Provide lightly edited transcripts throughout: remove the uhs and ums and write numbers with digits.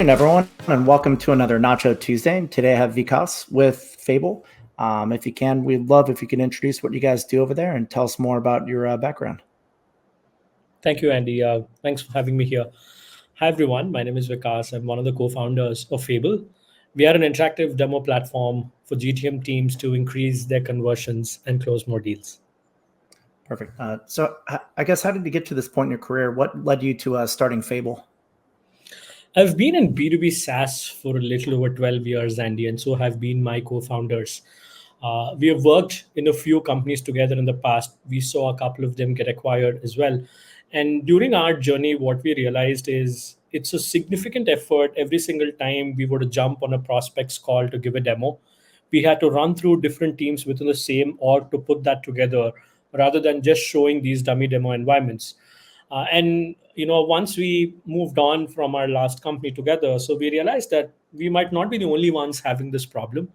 everyone, and welcome to another Nacho Tuesday. Today I have Vikas with Fable. If you can, we'd love if you can introduce what you guys do over there and tell us more about your background. Thank you, Andy. Thanks for having me here. Hi, everyone. My name is Vikas. I'm one of the co founders of Fable. We are an interactive demo platform for GTM teams to increase their conversions and close more deals. Perfect. So I guess how did you get to this point in your career? What led you to starting Fable? I've been in B2B SaaS for a little over 12 years, Andy, and so have been my co founders. We have worked in a few companies together in the past. We saw a couple of them get acquired as well. And during our journey, what we realized is it's a significant effort every single time we were to jump on a prospect's call to give a demo. We had to run through different teams within the same org to put that together rather than just showing these dummy demo environments. And once we moved on from our last company together, so we realized that we might not be the only ones having this problem.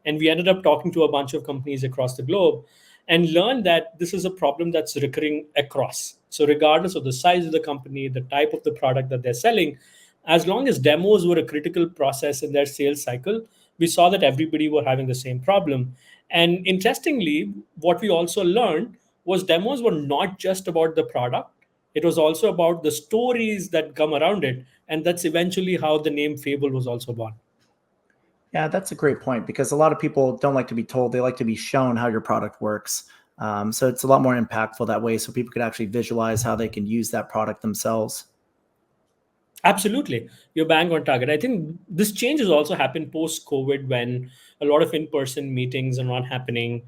And we ended up talking to a bunch of companies across the globe and learned that this is a problem that's recurring across. So regardless of the size of the company, the type of the product that they're selling, as long as demos were a critical process in their sales cycle, we saw that everybody were having the same problem. And interestingly, what we also learned was demos were not just about the product, it was also about the stories that come around it. And that's eventually how the name Fable was also born. Yeah, that's a great point because a lot of people don't like to be told; they like to be shown how your product works. So it's a lot more impactful that way, so people could actually visualize how they can use that product themselves. Absolutely. You're bang on target. I think this change has also happened post COVID when a lot of in person meetings are not happening.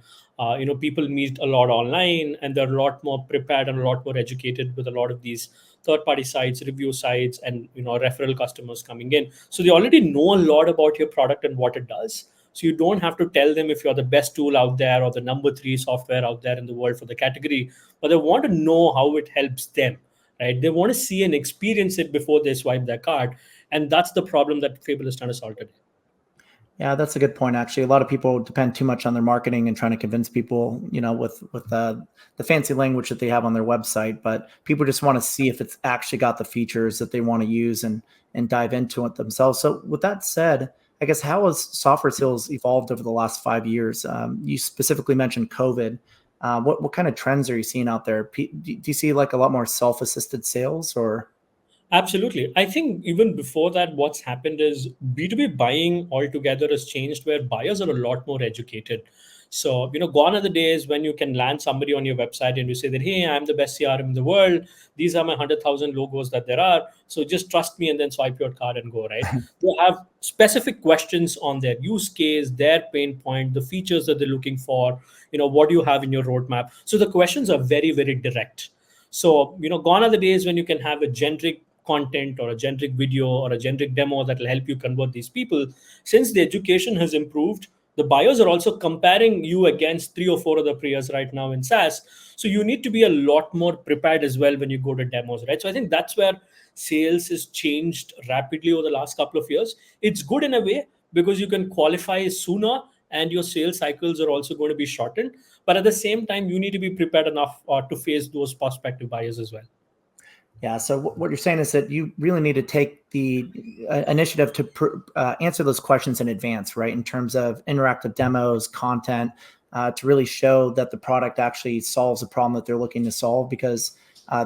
People meet a lot online and they're a lot more prepared and a lot more educated with a lot of these third party sites, review sites, and referral customers coming in. So they already know a lot about your product and what it does. So you don't have to tell them if you're the best tool out there or the number three software out there in the world for the category, but they want to know how it helps them, right? They want to see and experience it before they swipe their card. And that's the problem that Fable is trying to solve today. Yeah, that's a good point. Actually, a lot of people depend too much on their marketing and trying to convince people, with the fancy language that they have on their website. But people just want to see if it's actually got the features that they want to use and dive into it themselves. So, with that said, I guess how has software sales evolved over the last 5 years? You specifically mentioned COVID. What kind of trends are you seeing out there? Do you see like a lot more self-assisted sales or? Absolutely. I think even before that, what's happened is B2B buying altogether has changed where buyers are a lot more educated. So, gone are the days when you can land somebody on your website and you say that, hey, I'm the best CRM in the world. These are my 100,000 logos that there are. So just trust me and then swipe your card and go, right? They have specific questions on their use case, their pain point, the features that they're looking for, what do you have in your roadmap? So the questions are very, very direct. So, gone are the days when you can have a generic content or a generic video or a generic demo that will help you convert these people. Since the education has improved, the buyers are also comparing you against three or four other players right now in SaaS. So you need to be a lot more prepared as well when you go to demos, right? So I think that's where sales has changed rapidly over the last couple of years. It's good in a way because you can qualify sooner and your sales cycles are also going to be shortened. But at the same time, you need to be prepared enough to face those prospective buyers as well. Yeah. So what you're saying is that you really need to take the initiative to answer those questions in advance, right? In terms of interactive demos, content, to really show that the product actually solves a problem that they're looking to solve, because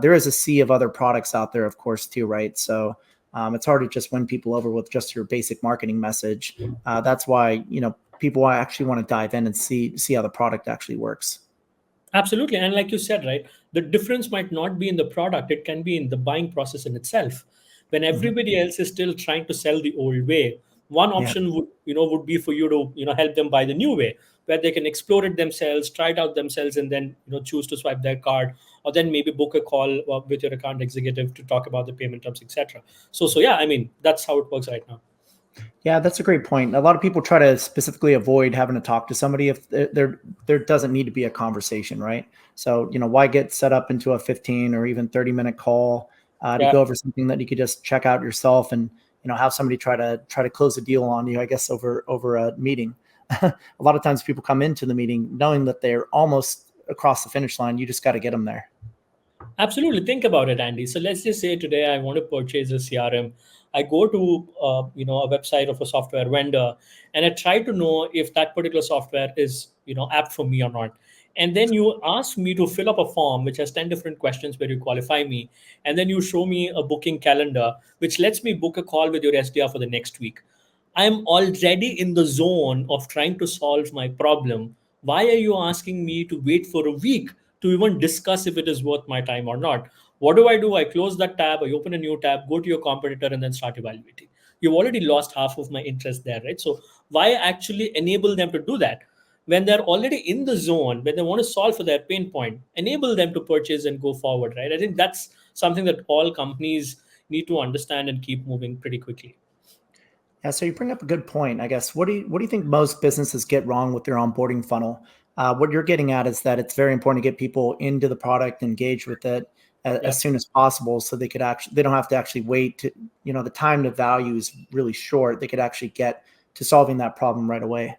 there is a sea of other products out there, of course, too, right? So it's hard to just win people over with just your basic marketing message. That's why, people actually want to dive in and see how the product actually works. Absolutely. And like you said, right, the difference might not be in the product, it can be in the buying process in itself. When Mhm. everybody else is still trying to sell the old way, one Yeah. option would be for you to, help them buy the new way, where they can explore it themselves, try it out themselves, and then, choose to swipe their card, or then maybe book a call with your account executive to talk about the payment terms, etc. So yeah, I mean, that's how it works right now. Yeah, that's a great point. A lot of people try to specifically avoid having to talk to somebody if there doesn't need to be a conversation, right? So, why get set up into a 15 or even 30-minute call to Yeah. go over something that you could just check out yourself and, have somebody try to close a deal on you, I guess, over a meeting. A lot of times people come into the meeting knowing that they're almost across the finish line. You just got to get them there. Absolutely. Think about it, Andy. So let's just say today I want to purchase a CRM. I go to a website of a software vendor, and I try to know if that particular software is apt for me or not. And then you ask me to fill up a form which has 10 different questions where you qualify me, and then you show me a booking calendar which lets me book a call with your SDR for the next week. I'm already in the zone of trying to solve my problem. Why are you asking me to wait for a week to even discuss if it is worth my time or not? What do? I close that tab, I open a new tab, go to your competitor, and then start evaluating. You've already lost half of my interest there, right? So, why actually enable them to do that? When they're already in the zone, when they want to solve for their pain point, enable them to purchase and go forward, right? I think that's something that all companies need to understand and keep moving pretty quickly. Yeah, so you bring up a good point. I guess what do you think most businesses get wrong with their onboarding funnel? What you're getting at is that it's very important to get people into the product, engage with it Yeah. as soon as possible, so they don't have to actually wait to the time to value is really short. They could actually get to solving that problem right away.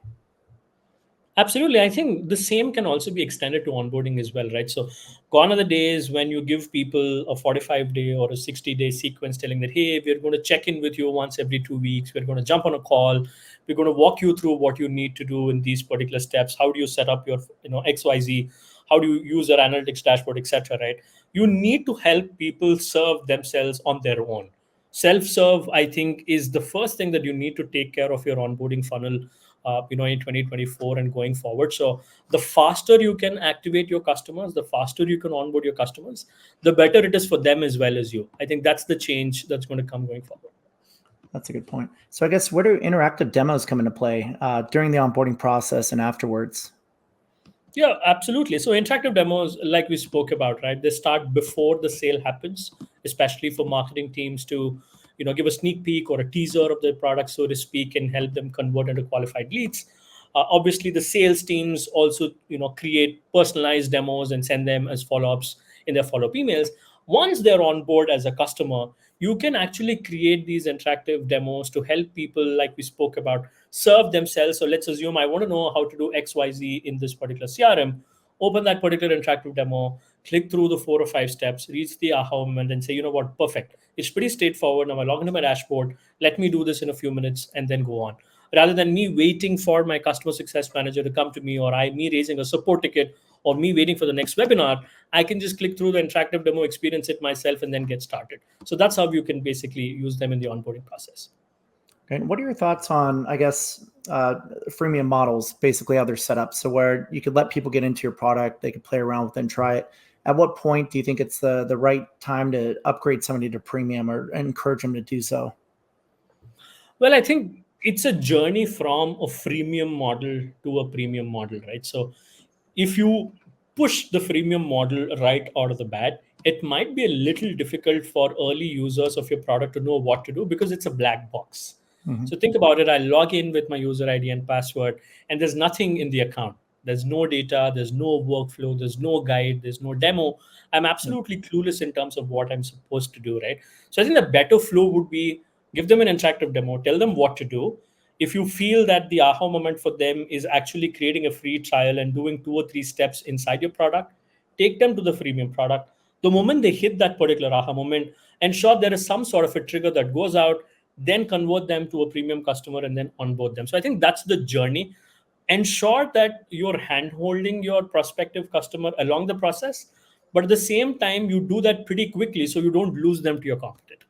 Absolutely. I think the same can also be extended to onboarding as well, right? So, gone are the days when you give people a 45-day or a 60-day sequence telling that, hey, we're going to check in with you once every 2 weeks. We're going to jump on a call. We're going to walk you through what you need to do in these particular steps. How do you set up your, XYZ? How do you use your analytics dashboard, etc., right? You need to help people serve themselves on their own. Self-serve, I think, is the first thing that you need to take care of your onboarding funnel in 2024 and going forward. So the faster you can activate your customers, the faster you can onboard your customers, the better it is for them as well as you. I think that's the change that's going to come going forward. That's a good point. So I guess where do interactive demos come into play during the onboarding process and afterwards? Yeah, absolutely. So interactive demos, like we spoke about, right? They start before the sale happens, especially for marketing teams to, give a sneak peek or a teaser of their product, so to speak, and help them convert into qualified leads. Obviously, the sales teams also, create personalized demos and send them as follow-ups in their follow-up emails. Once they're on board as a customer, you can actually create these interactive demos to help people, like we spoke about, serve themselves. So let's assume I want to know how to do XYZ in this particular CRM. Open that particular interactive demo, click through the 4 or 5 steps, reach the aha moment, and say, you know what, perfect. It's pretty straightforward. Now I log into my dashboard. Let me do this in a few minutes and then go on. Rather than me waiting for my customer success manager to come to me, or me raising a support ticket, or me waiting for the next webinar, I can just click through the interactive demo, experience it myself, and then get started. So that's how you can basically use them in the onboarding process. And what are your thoughts on, I guess, freemium models, basically how they're set up? So where you could let people get into your product, they could play around with it and try it. At what point do you think it's the right time to upgrade somebody to premium or encourage them to do so? Well, I think it's a journey from a freemium model to a premium model, right? So if you push the freemium model right out of the bat, it might be a little difficult for early users of your product to know what to do because it's a black box. Mm-hmm. So think about it. I log in with my user ID and password, and there's nothing in the account. There's no data, there's no workflow, there's no guide, there's no demo. I'm absolutely clueless in terms of what I'm supposed to do, right? So I think the better flow would be give them an interactive demo, tell them what to do. If you feel that the aha moment for them is actually creating a free trial and doing 2 or 3 steps inside your product, take them to the freemium product. The moment they hit that particular aha moment, ensure there is some sort of a trigger that goes out, then convert them to a premium customer and then onboard them. So I think that's the journey. Ensure that you're hand holding your prospective customer along the process, but at the same time, you do that pretty quickly so you don't lose them to your competitor.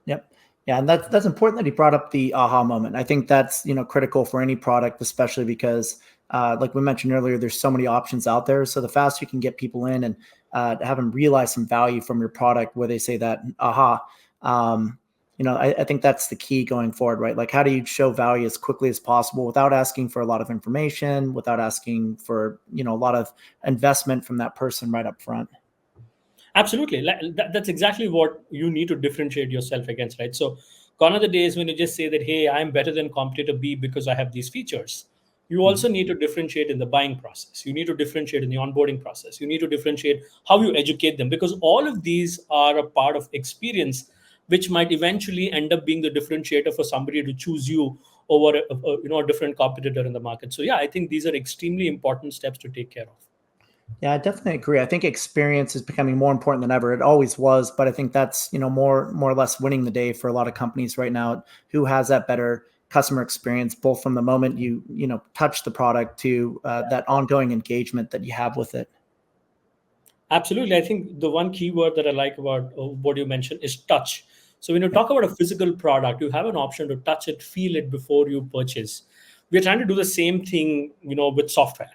Yep. Yeah, and that's important that he brought up the aha moment. I think that's critical for any product, especially because like we mentioned earlier, there's so many options out there. So the faster you can get people in and have them realize some value from your product, where they say that aha, I think that's the key going forward, right? Like, how do you show value as quickly as possible without asking for a lot of information, without asking for a lot of investment from that person right up front? Absolutely. That's exactly what you need to differentiate yourself against, right? So, gone are the days when you just say that, hey, I'm better than competitor B because I have these features. You also need to differentiate in the buying process. You need to differentiate in the onboarding process. You need to differentiate how you educate them, because all of these are a part of experience, which might eventually end up being the differentiator for somebody to choose you over a different competitor in the market. So, yeah, I think these are extremely important steps to take care of. Yeah, I definitely agree. I think experience is becoming more important than ever. It always was, but I think that's, more or less winning the day for a lot of companies right now. Who has that better customer experience, both from the moment you touch the product to that ongoing engagement that you have with it. Absolutely. I think the one key word that I like about what you mentioned is touch. So when you Yep. talk about a physical product, you have an option to touch it, feel it before you purchase. We're trying to do the same thing, with software.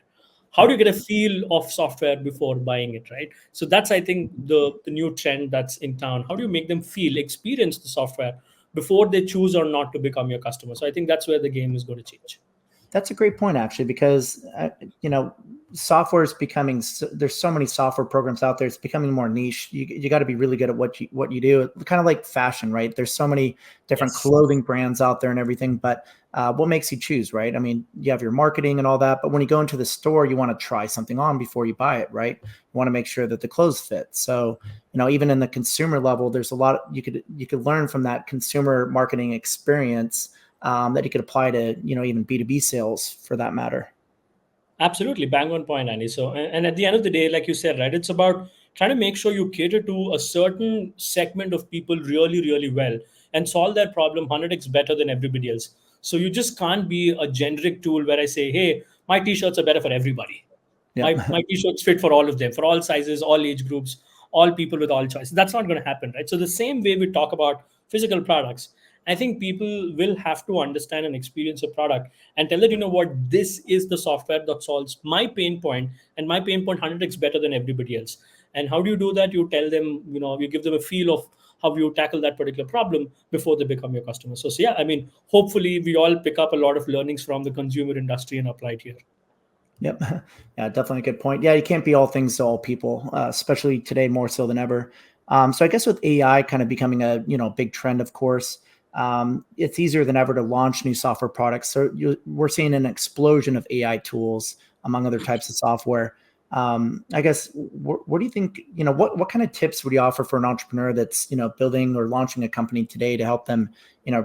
How do Yep. you get a feel of software before buying it, right? So that's, I think, the new trend that's in town. How do you make them feel, experience the software before they choose or not to become your customer? So I think that's where the game is going to change. That's a great point, actually, because you know, software is becoming. There's so many software programs out there. It's becoming more niche. You got to be really good at what you do. Kind of like fashion, right? There's so many different Yes. clothing brands out there and everything. But what makes you choose, right? I mean, you have your marketing and all that, but when you go into the store, you want to try something on before you buy it, right? You want to make sure that the clothes fit. So even in the consumer level, there's a lot you could learn from that consumer marketing experience that you could apply to even B2B sales for that matter. Absolutely, bang on point, Andy. So, and at the end of the day, like you said, right, it's about trying to make sure you cater to a certain segment of people really, really well and solve that problem 100x better than everybody else. So, you just can't be a generic tool where I say, hey, my t shirts are better for everybody. Yep. My t-shirts fit for all of them, for all sizes, all age groups, all people with all choices. That's not going to happen, right? So the same way we talk about physical products, I think people will have to understand and experience a product and tell that, what, this is the software that solves my pain point, and my pain point 100x better than everybody else. And how do you do that? You tell them, you give them a feel of how you tackle that particular problem before they become your customer. So yeah, I mean, hopefully we all pick up a lot of learnings from the consumer industry and apply it here. Yep. Yeah, definitely a good point. Yeah, you can't be all things to all people, especially today more so than ever. So I guess with AI kind of becoming a big trend, of course, it's easier than ever to launch new software products. So we're seeing an explosion of AI tools among other types of software. I guess what do you think? What kind of tips would you offer for an entrepreneur that's building or launching a company today to help them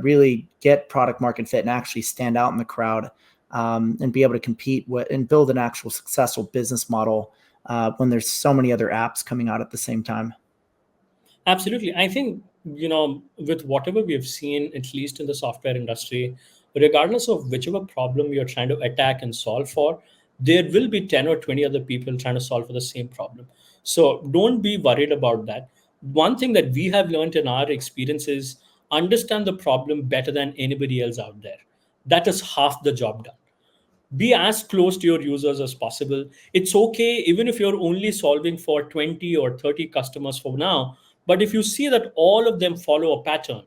really get product market fit and actually stand out in the crowd? And be able to compete with and build an actual successful business model when there's so many other apps coming out at the same time. Absolutely. I think, with whatever we have seen, at least in the software industry, regardless of whichever problem you're trying to attack and solve for, there will be 10 or 20 other people trying to solve for the same problem. So don't be worried about that. One thing that we have learned in our experience is understand the problem better than anybody else out there. That is half the job done. Be as close to your users as possible. It's okay even if you're only solving for 20 or 30 customers for now, but if you see that all of them follow a pattern,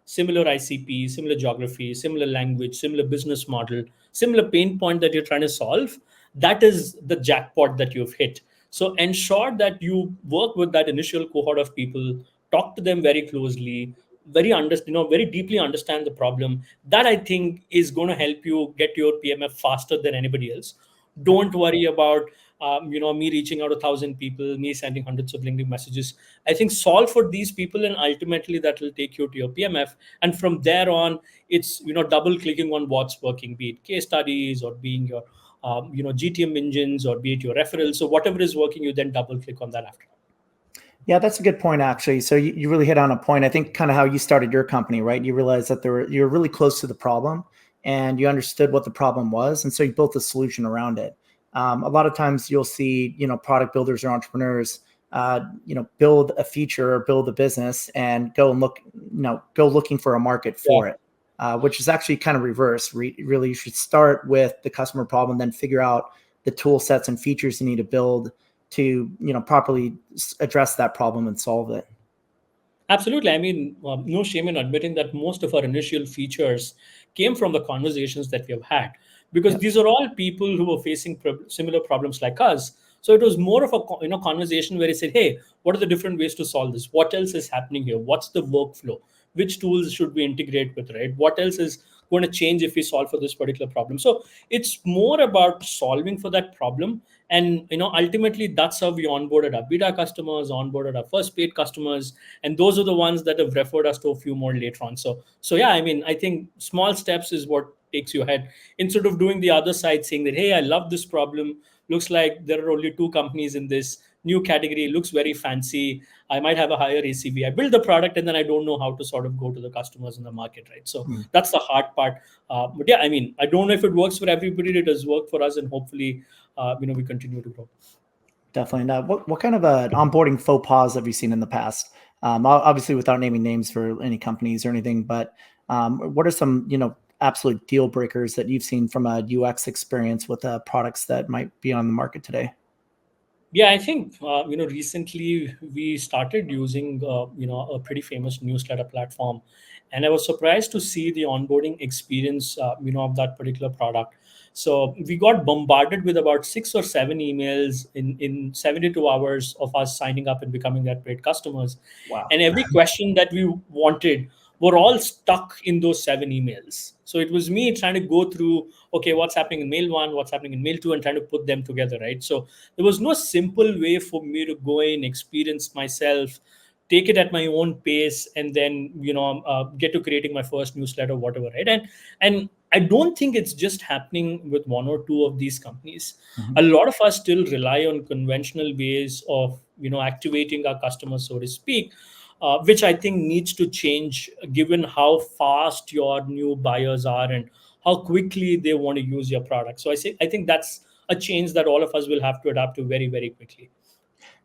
similar ICP, similar geography, similar language, similar business model, similar pain point that you're trying to solve, that is the jackpot that you've hit. So ensure that you work with that initial cohort of people, talk to them very closely, very deeply understand the problem. That, I think, is going to help you get your PMF faster than anybody else. Yep. Don't worry about me reaching out 1,000 people, me sending hundreds of LinkedIn messages. I think solve for these people, and ultimately that will take you to your PMF. And from there on, it's double clicking on what's working, be it case studies or being your GTM engines, or be it your referrals. So whatever is working, you then double click on that after. Yeah, that's a good point, actually. So you really hit on a point. I think kind of how you started your company, right? You realized that you were really close to the problem and you understood what the problem was. And so you built a solution around it. A lot of times you'll see, product builders or entrepreneurs, build a feature or build a business and go and go looking for a market Yeah. for it, which is actually kind of reverse. Really, you should start with the customer problem, then figure out the tool sets and features you need to build to properly address that problem and solve it. Absolutely. I mean, no shame in admitting that most of our initial features came from the conversations that we have had, because Yep. these are all people who were facing similar problems like us. So it was more of a conversation where he said, "Hey, what are the different ways to solve this? What else is happening here? What's the workflow? Which tools should we integrate with? Right? What else is going to change if we solve for this particular problem?" So it's more about solving for that problem. And ultimately, that's how we onboarded our beta customers, onboarded our first paid customers, and those are the ones that have referred us to a few more later on. So yeah, I mean, I think small steps is what takes you ahead, instead of doing the other side, saying that, hey, I love this problem, looks like there are only two companies in this new category, looks very fancy, I might have a higher ACV. I build the product and then I don't know how to sort of go to the customers in the market, right? So that's the hard part. But yeah, I mean, I don't know if it works for everybody. It does work for us, and hopefully, we continue to grow. Definitely. Now, what kind of onboarding faux pas have you seen in the past? Obviously, without naming names for any companies or anything, but what are some absolute deal breakers that you've seen from a UX experience with products that might be on the market today? Yeah, I think recently we started using a pretty famous newsletter platform, and I was surprised to see the onboarding experience of that particular product. So we got bombarded with about 6 or 7 emails in 72 hours of us signing up and becoming that paid customers, Wow. and every question that we wanted were all stuck in those 7 emails. So it was me trying to go through, okay, what's happening in mail one, what's happening in mail two, and trying to put them together, right? So there was no simple way for me to go in, experience myself, take it at my own pace, and then get to creating my first newsletter, whatever, right? And I don't think it's just happening with one or two of these companies. A lot of us still rely on conventional ways of activating our customers, so to speak, which I think needs to change given how fast your new buyers are and how quickly they want to use your product. So I think that's a change that all of us will have to adapt to very, very quickly.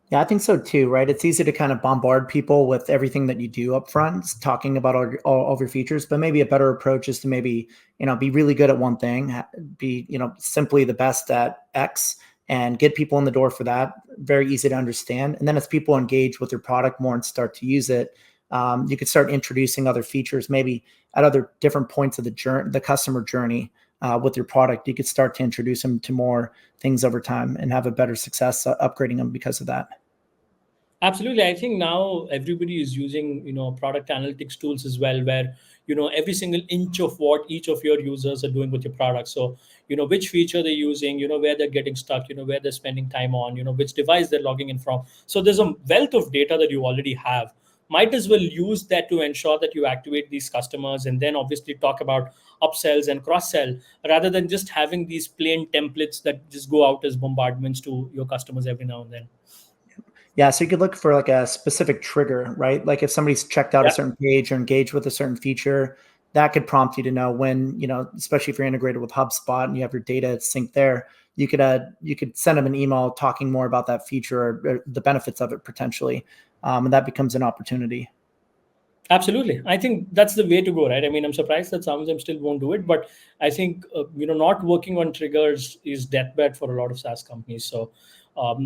Yeah, I think so too, right? It's easy to kind of bombard people with everything that you do up front, talking about all of your features, but maybe a better approach is to maybe, be really good at one thing, be, simply the best at X and get people in the door for that. Very easy to understand. And then as people engage with your product more and start to use it, you could start introducing other features, maybe at other different points of the customer journey. With your product, you could start to introduce them to more things over time and have a better success upgrading them because of that. Absolutely. I think now everybody is using, product analytics tools as well, where, every single inch of what each of your users are doing with your product. So, which feature they're using, where they're getting stuck, where they're spending time on, which device they're logging in from. So there's a wealth of data that you already have. Might as well use that to ensure that you activate these customers, and then obviously talk about upsells and cross sell, rather than just having these plain templates that just go out as bombardments to your customers every now and then. Yeah, so you could look for like a specific trigger, right? Like if somebody's checked out a Yeah. certain page or engaged with a certain feature, that could prompt you to know when, especially if you're integrated with HubSpot and you have your data synced there, you could send them an email talking more about that feature or the benefits of it potentially, and that becomes an opportunity. Absolutely. I think that's the way to go, right? I mean, I'm surprised that some of them still won't do it, but I think, not working on triggers is deathbed for a lot of SaaS companies. So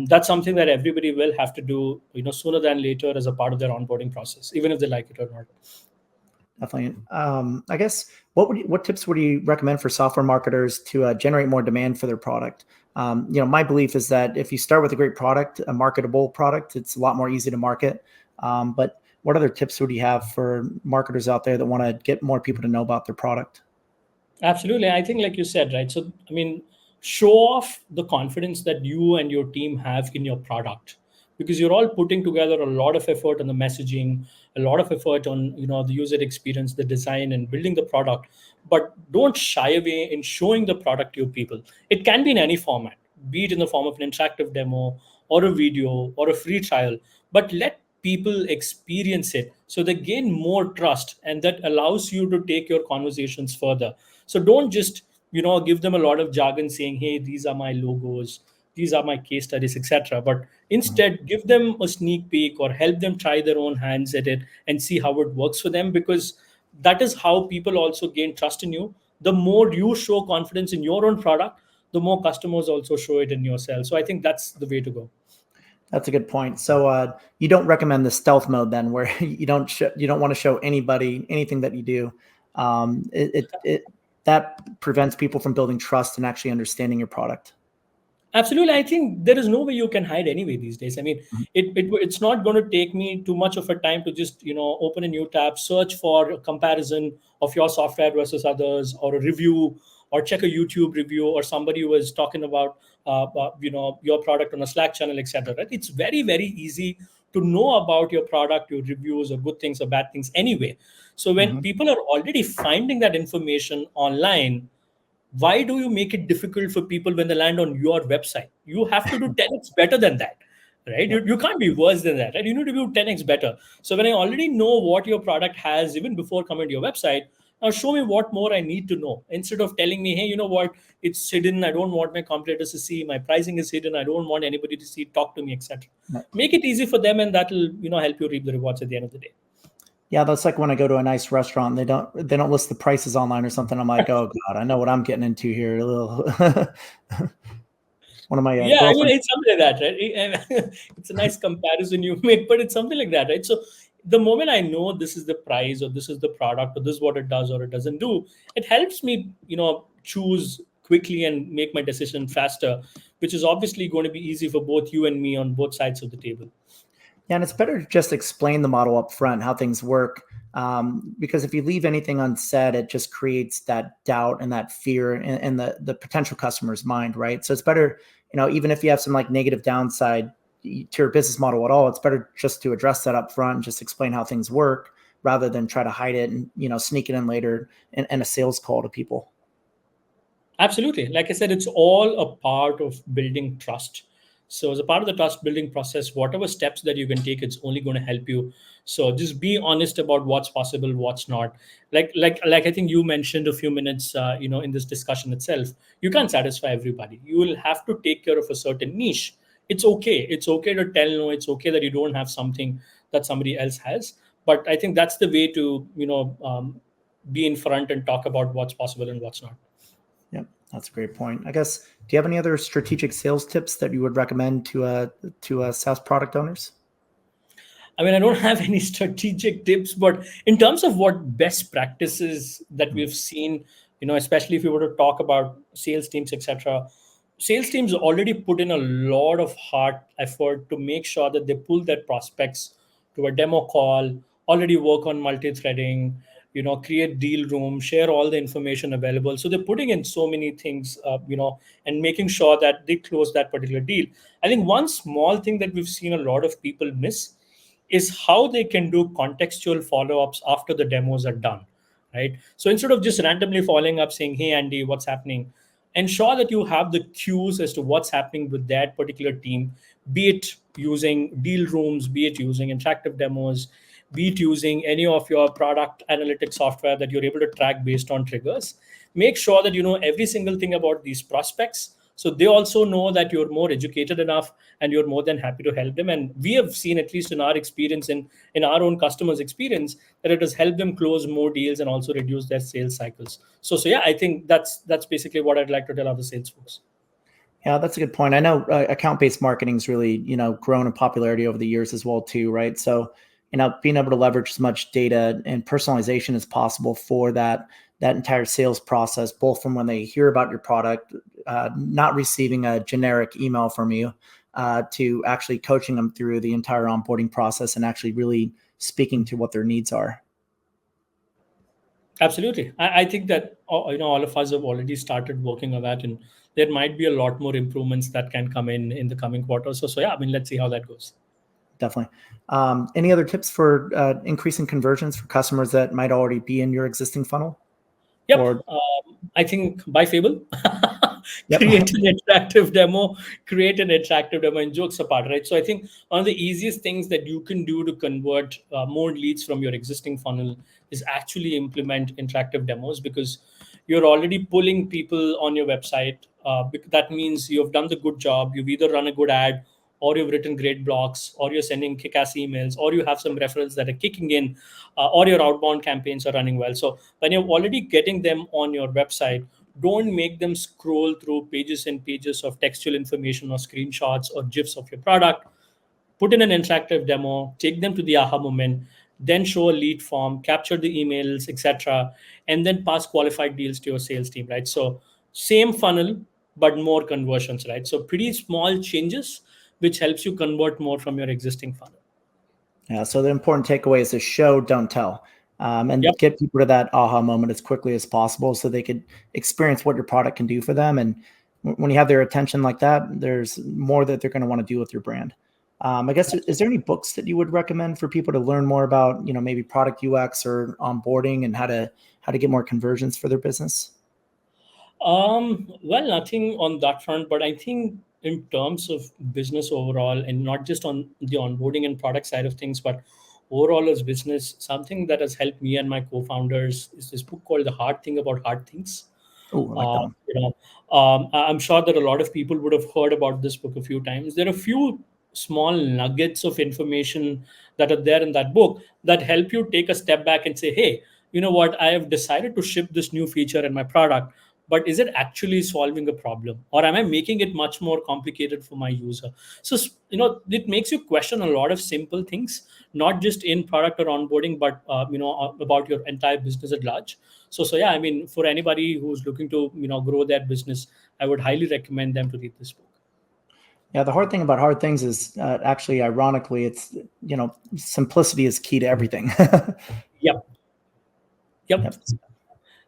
that's something that everybody will have to do, sooner than later as a part of their onboarding process, even if they like it or not. Definitely. I guess what tips would you recommend for software marketers to generate more demand for their product? My belief is that if you start with a great product, a marketable product, it's a lot more easy to market. But what other tips would you have for marketers out there that want to get more people to know about their product? Absolutely. I think, like you said, right? So, I mean, show off the confidence that you and your team have in your product, because you're all putting together a lot of effort on the messaging, a lot of effort on, the user experience, the design, and building the product. But don't shy away in showing the product to your people. It can be in any format, be it in the form of an interactive demo or a video or a free trial, but let people experience it so they gain more trust, and that allows you to take your conversations further. So don't just, give them a lot of jargon saying, hey, these are my logos, these are my case studies, etc. But instead, give them a sneak peek or help them try their own hands at it and see how it works for them, because that is how people also gain trust in you. The more you show confidence in your own product, the more customers also show it in yourself. So I think that's the way to go. That's a good point. So you don't recommend the stealth mode then, where you don't want to show anybody anything that you do. That prevents people from building trust and actually understanding your product. Absolutely. I think there is no way you can hide anyway these days. I mean, it's not going to take me too much of a time to just, open a new tab, search for a comparison of your software versus others, or a review, or check a YouTube review, or somebody who was talking about, your product on a Slack channel, etc. Right? It's very, very easy to know about your product, your reviews, or good things or bad things anyway. So when Mhm. people are already finding that information online, Why do you make it difficult for people when they land on your website? You have to do 10x better than that, right? Yep. You can't be worse than that, right? You need to do 10x better. So when I already know what your product has, even before coming to your website, now show me what more I need to know. Instead of telling me, hey, you know what, it's hidden. I don't want my competitors to see. My pricing is hidden. I don't want anybody to see. Talk to me, etc. Yep. Make it easy for them, and that'll help you reap the rewards at the end of the day. Yeah, that's like when I go to a nice restaurant and they don't list the prices online or something. I'm like, oh God, I know what I'm getting into here. One of my Yeah, I mean, girlfriends. it's something like that, right? It's a nice comparison you make, but it's something like that, right? So the moment I know this is the price or this is the product or this is what it does or it doesn't do, it helps me, choose quickly and make my decision faster, which is obviously going to be easy for both you and me on both sides of the table. Yeah, and it's better to just explain the model up front, how things work. Because if you leave anything unsaid, it just creates that doubt and that fear in the potential customer's mind, right? So it's better, even if you have some like negative downside to your business model at all, it's better just to address that up front and just explain how things work rather than try to hide it and, sneak it in later in a sales call to people. Absolutely. Like I said, it's all a part of building trust. So as a part of the trust building process, whatever steps that you can take, it's only going to help you. So just be honest about what's possible, what's not. Like I think you mentioned a few minutes, in this discussion itself, you can't satisfy everybody. You will have to take care of a certain niche. It's okay. It's okay to tell no. It's okay that you don't have something that somebody else has. But I think that's the way to, be in front and talk about what's possible and what's not. Yep, that's a great point. I guess, do you have any other strategic sales tips that you would recommend to SaaS product owners? I mean, I don't have any strategic tips, but in terms of what best practices that we've seen, especially if we were to talk about sales teams, etc., sales teams already put in a lot of hard effort to make sure that they pull their prospects to a demo call, already work on multi-threading, create deal room, share all the information available. So they're putting in so many things, and making sure that they close that particular deal. I think one small thing that we've seen a lot of people miss is how they can do contextual follow-ups after the demos are done, right? So instead of just randomly following up saying, hey Andy, what's happening, ensure that you have the cues as to what's happening with that particular team, be it using deal rooms, be it using interactive demos, be it using any of your product analytics software that you're able to track based on triggers. Make sure that you know every single thing about these prospects, so they also know that you're more educated enough and you're more than happy to help them. And we have seen, at least in our experience, in our own customers experience, that it has helped them close more deals and also reduce their sales cycles. So yeah, I think that's basically what I'd like to tell other sales folks. Yeah, that's a good point. I know account-based marketing's really, grown in popularity over the years as well too, right? So, being able to leverage as much data and personalization as possible for that entire sales process, both from when they hear about your product, not receiving a generic email from you, to actually coaching them through the entire onboarding process and actually really speaking to what their needs are. Absolutely. I think that all of us have already started working on that, and there might be a lot more improvements that can come in the coming quarters. So yeah, I mean, let's see how that goes. Definitely. Any other tips for increasing conversions for customers that might already be in your existing funnel? Yep. Or I think by Fable, yep. create an attractive demo, and jokes apart, right? So I think one of the easiest things that you can do to convert more leads from your existing funnel is actually implement interactive demos, because you're already pulling people on your website. That means you've done the good job. You've either run a good ad, or you've written great blogs, or you're sending kick-ass emails, or you have some referrals that are kicking in, or your outbound campaigns are running well. So when you're already getting them on your website, don't make them scroll through pages and pages of textual information or screenshots or GIFs of your product. Put in an interactive demo, take them to the aha moment, then show a lead form, capture the emails, etc., and then pass qualified deals to your sales team, right? So same funnel, but more conversions, right? So pretty small changes, which helps you convert more from your existing funnel. Yeah. So the important takeaway is to show, don't tell, and Yep. get people to that aha moment as quickly as possible so they could experience what your product can do for them. And when you have their attention like that, there's more that they're going to want to do with your brand. I guess, is there any books that you would recommend for people to learn more about, maybe product UX or onboarding and how to get more conversions for their business? Well, nothing on that front, but I think in terms of business overall, and not just on the onboarding and product side of things, but overall as business, something that has helped me and my co-founders is this book called The Hard Thing About Hard Things. Oh, I like that one. I'm sure that a lot of people would have heard about this book a few times. There are a few small nuggets of information that are there in that book that help you take a step back and say, hey, you know what? I have decided to ship this new feature in my product, but is it actually solving a problem? Or am I making it much more complicated for my user? So, it makes you question a lot of simple things, not just in product or onboarding, but, about your entire business at large. So yeah, I mean, for anybody who's looking to grow their business, I would highly recommend them to read this book. Yeah, the hard thing about hard things is actually, ironically, it's simplicity is key to everything. Yep. Yep. Yep.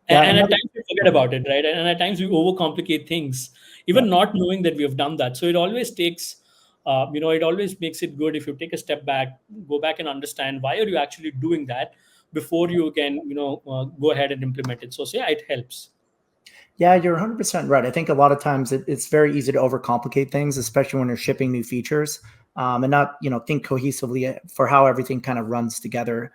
Yeah, And at another. times we forget about it, right? And at times we overcomplicate things, even Yep. not knowing that we have done that. So it always takes, it always makes it good if you take a step back, go back and understand why are you actually doing that before you can, go ahead and implement it. So yeah, it helps. Yeah, you're 100% right. I think a lot of times it's very easy to overcomplicate things, especially when you're shipping new features, and not think cohesively for how everything kind of runs together.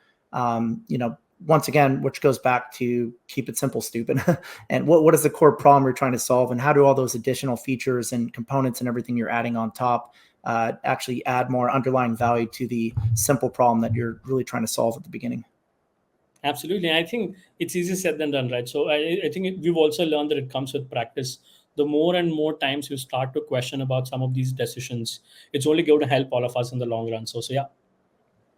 Once again, which goes back to keep it simple, stupid. And what is the core problem you're trying to solve, and how do all those additional features and components and everything you're adding on top actually add more underlying value to the simple problem that you're really trying to solve at the beginning? Absolutely. I think it's easier said than done, right? So I think we've also learned that it comes with practice. The more and more times you start to question about some of these decisions, it's only going to help all of us in the long run. So yeah.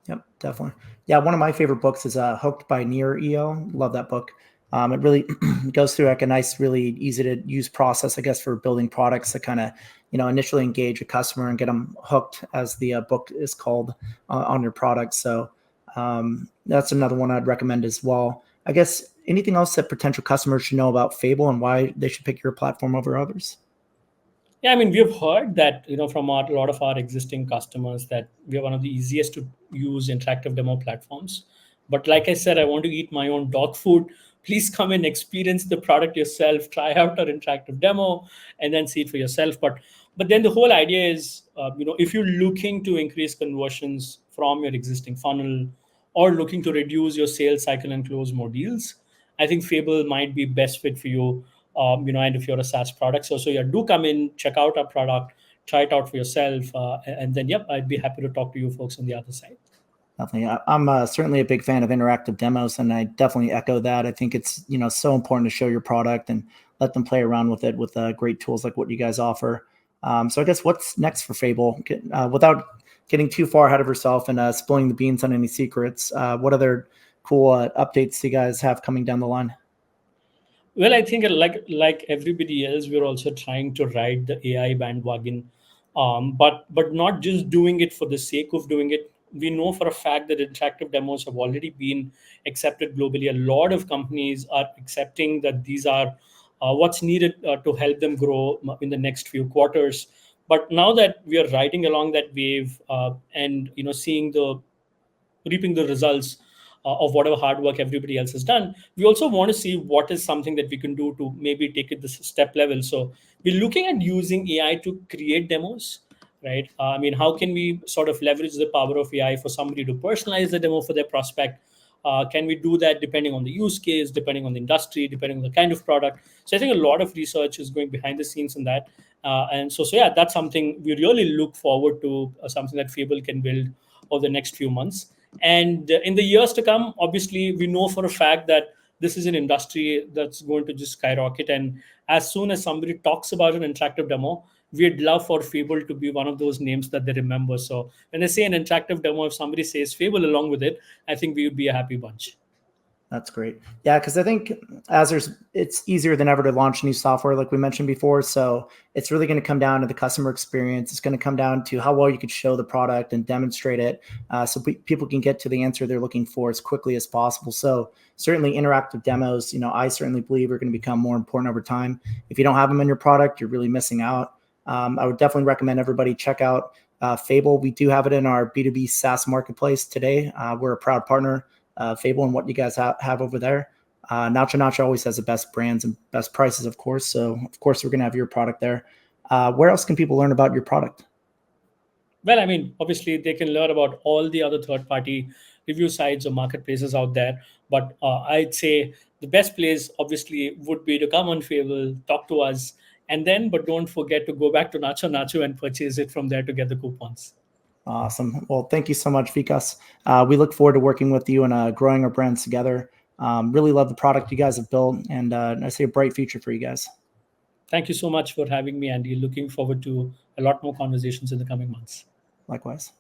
Yep, definitely. Yeah, one of my favorite books is Hooked by Near EO. Love that book. It really goes through like a nice, really easy to use process, I guess, for building products that kind of, initially engage a customer and get them hooked, as the book is called, on your product. So that's another one I'd recommend as well. I guess anything else that potential customers should know about Fable and why they should pick your platform over others? Yeah, I mean, we have heard that from a lot of our existing customers that we are one of the easiest to use interactive demo platforms. But like I said, I want to eat my own dog food. Please come and experience the product yourself. Try out our interactive demo, and then see it for yourself. But then the whole idea is, if you're looking to increase conversions from your existing funnel, or looking to reduce your sales cycle and close more deals, I think Fable might be best fit for you. And if you're a SaaS product, so yeah, do come in, check out our product, try it out for yourself, and then yep, I'd be happy to talk to you folks on the other side. Definitely. I'm certainly a big fan of interactive demos, and I definitely echo that. I think it's so important to show your product and let them play around with it with great tools like what you guys offer. So I guess what's next for Fable? Without getting too far ahead of yourself and spilling the beans on any secrets, what other cool updates do you guys have coming down the line? Well, I think like everybody else, we're also trying to ride the AI bandwagon, but not just doing it for the sake of doing it. We know for a fact that interactive demos have already been accepted globally. A lot of companies are accepting that these are what's needed to help them grow in the next few quarters. But now that we are riding along that wave, and seeing the reaping the results of whatever hard work everybody else has done, we also want to see what is something that we can do to maybe take it this step level. So we're looking at using AI to create demos, right? I mean, how can we sort of leverage the power of AI for somebody to personalize the demo for their prospect? Can we do that depending on the use case, depending on the industry, depending on the kind of product? So I think a lot of research is going behind the scenes in that. And so yeah, that's something we really look forward to, something that Fable can build over the next few months. And in the years to come, obviously, we know for a fact that this is an industry that's going to just skyrocket. And as soon as somebody talks about an interactive demo, we'd love for Fable to be one of those names that they remember. So when they say an interactive demo, if somebody says Fable along with it, I think we would be a happy bunch. That's great. Yeah, because I think it's easier than ever to launch new software, like we mentioned before. So it's really going to come down to the customer experience. It's going to come down to how well you can show the product and demonstrate it, so people can get to the answer they're looking for as quickly as possible. So certainly interactive demos, I certainly believe are going to become more important over time. If you don't have them in your product, you're really missing out. I would definitely recommend everybody check out Fable. We do have it in our B2B SaaS marketplace today. We're a proud partner, Fable, and what you guys have over there. NachoNacho always has the best brands and best prices, of course. So, of course, we're going to have your product there. Where else can people learn about your product? Well, I mean, obviously, they can learn about all the other third-party review sites or marketplaces out there. But I'd say the best place, obviously, would be to come on Fable, talk to us, and then, but don't forget to go back to NachoNacho and purchase it from there to get the coupons. Awesome. Well, thank you so much, Vikas. We look forward to working with you and growing our brands together. Really love the product you guys have built, and I see a bright future for you guys. Thank you so much for having me, Andy. Looking forward to a lot more conversations in the coming months. Likewise.